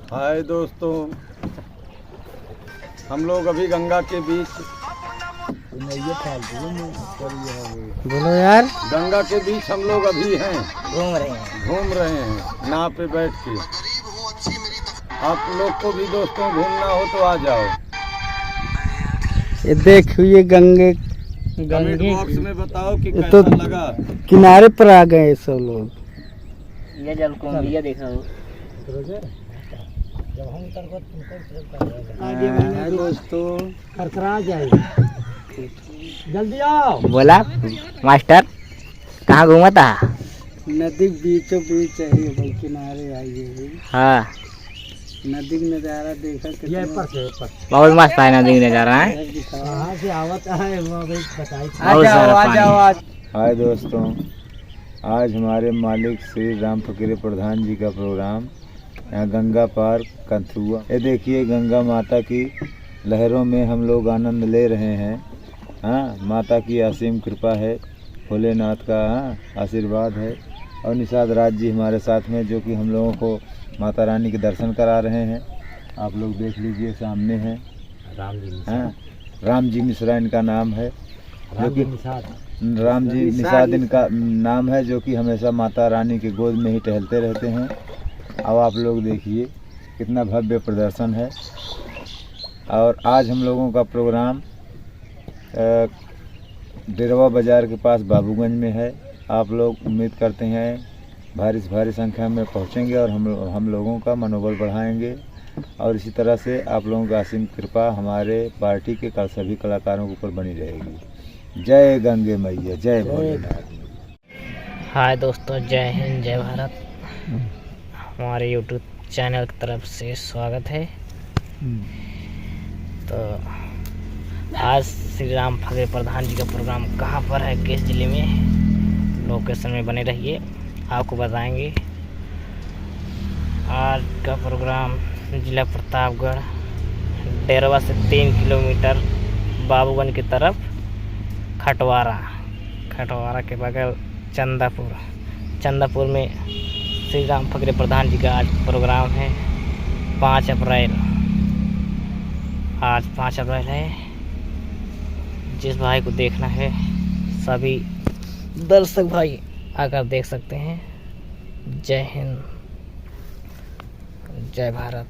हाय दोस्तों, हम लोग अभी गंगा के बीच बोलो यार। गंगा के बीच हम लोग अभी हैं, घूम रहे हैं। नाव पे बैठ के। आप लोग को भी दोस्तों घूमना हो तो आ जाओ। ये देखिए गंगे कमेंट बॉक्स में बताओ कि ये कैसा तो लगा। किनारे पर आ गए सब लोग। ये जलकुंभिया देखा हो। हाय दोस्तों, खरखरा जाएगा। जल्दी आओ। बोला मास्टर कहाँ घूमा था? नदी बीचों बीच है, भाई किनारे आइए। हाँ, नदी का नज़ारा देखा कितना बहुत मस्त है नदी नजारा है। कहाँ से आवता है वो अभी बताई। बहुत सारा पानी। हाय दोस्तों, आज हमारे मालिक श्री राम फकीर प्रधान जी का प्रोग्राम यहाँ गंगा पार कंथुआ। ये देखिए गंगा माता की लहरों में हम लोग आनंद ले रहे हैं। हाँ, माता की असीम कृपा है, भोलेनाथ का आशीर्वाद है। और निषाद राज जी हमारे साथ में, जो कि हम लोगों को माता रानी के दर्शन करा रहे हैं। आप लोग देख लीजिए, सामने हैं राम जी मिश्रा इनका नाम है, जो कि राम जी निषाद इनका नाम है, जो कि हमेशा माता रानी के गोद में ही टहलते रहते हैं। अब आप लोग देखिए कितना भव्य प्रदर्शन है। और आज हम लोगों का प्रोग्राम डेरवा बाज़ार के पास बाबूगंज में है। आप लोग उम्मीद करते हैं भारी से भारी संख्या में पहुंचेंगे और हम लोगों का मनोबल बढ़ाएंगे। और इसी तरह से आप लोगों की असीम कृपा हमारे पार्टी के सभी कलाकारों के ऊपर बनी रहेगी। जय गंगे मैया, जय भोलेनाथ। हाय दोस्तों, जय हिंद, जय भारत। हमारे यूट्यूब चैनल की तरफ से स्वागत है। तो आज श्री राम फकीर प्रधान जी का प्रोग्राम कहाँ पर है, किस ज़िले में, लोकेशन में बने रहिए, आपको बताएंगे। आज का प्रोग्राम जिला प्रतापगढ़, डेरवा से 3 किलोमीटर बाबूगंज की तरफ खटवारा के बगल चंदापुर में श्री राम फकीर प्रधान जी का आज प्रोग्राम है। 5 अप्रैल, आज 5 अप्रैल है। जिस भाई को देखना है सभी दर्शक भाई आकर देख सकते हैं। जय हिंद, जय भारत।